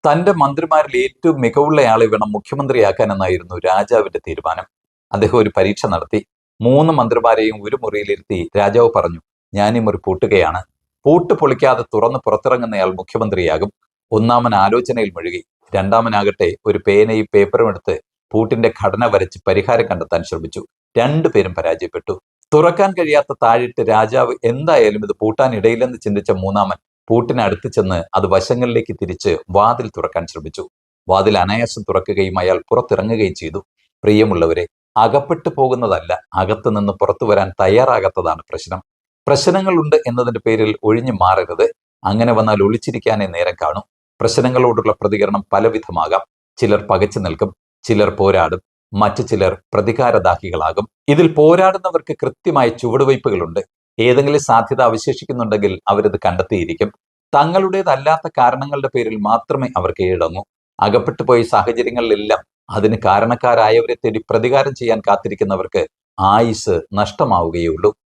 തന്റെ മന്ത്രിമാരിൽ ഏറ്റവും മികവുള്ളയാളെ വേണം മുഖ്യമന്ത്രിയാക്കാനെന്നായിരുന്നു രാജാവിന്റെ തീരുമാനം. അദ്ദേഹം ഒരു പരീക്ഷ നടത്തി. 3 മന്ത്രിമാരെയും ഒരു മുറിയിലിരുത്തി രാജാവ് പറഞ്ഞു, ഞാൻ ഈ മുറി പൂട്ടുകയാണ്. പൂട്ട് പൊളിക്കാതെ തുറന്ന് പുറത്തിറങ്ങുന്നയാൾ മുഖ്യമന്ത്രിയാകും. ഒന്നാമൻ ആലോചനയിൽ മുഴുകി. രണ്ടാമനാകട്ടെ ഒരു പേനയും പേപ്പറും എടുത്ത് പൂട്ടിന്റെ ഘടന വരച്ച് പരിഹാരം കണ്ടെത്താൻ ശ്രമിച്ചു. 2 പേരും പരാജയപ്പെട്ടു. തുറക്കാൻ കഴിയാത്ത താഴിട്ട് രാജാവ് എന്തായാലും ഇത് പൂട്ടാൻ ഇടയില്ലെന്ന് ചിന്തിച്ച മൂന്നാമൻ പൂട്ടിനടുത്ത് ചെന്ന് അത് വശങ്ങളിലേക്ക് തിരിച്ച് വാതിൽ തുറക്കാൻ ശ്രമിച്ചു. വാതിൽ അനായാസം തുറക്കുകയും അയാൾ പുറത്തിറങ്ങുകയും ചെയ്തു. പ്രിയമുള്ളവരെ, അകപ്പെട്ടു പോകുന്നതല്ല, അകത്തു നിന്ന് പുറത്തു വരാൻ തയ്യാറാകാത്തതാണ് പ്രശ്നം. പ്രശ്നങ്ങളുണ്ട് എന്നതിന്റെ പേരിൽ ഒഴിഞ്ഞു മാറരുത്. അങ്ങനെ വന്നാൽ ഒളിച്ചിരിക്കാനേ നേരം കാണും. പ്രശ്നങ്ങളോടുള്ള പ്രതികരണം പലവിധമാകാം. ചിലർ പകച്ചു നിൽക്കും, ചിലർ പോരാടും, മറ്റു ചിലർ പ്രതികാരദാഹികളാകും. ഇതിൽ പോരാടുന്നവർക്ക് കൃത്യമായ ചുവടുവയ്പ്പുകളുണ്ട്. ഏതെങ്കിലും സാധ്യത അവശേഷിക്കുന്നുണ്ടെങ്കിൽ അവരത് കണ്ടെത്തിയിരിക്കും. തങ്ങളുടേതല്ലാത്ത കാരണങ്ങളുടെ പേരിൽ മാത്രമേ അവർ കീഴടങ്ങൂ. അകപ്പെട്ടു പോയ സാഹചര്യങ്ങളിലെല്ലാം അതിന് കാരണക്കാരായവരെ തേടി പ്രതികാരം ചെയ്യാൻ കാത്തിരിക്കുന്നവർക്ക് ആയുസ് നഷ്ടമാവുകയുള്ളൂ.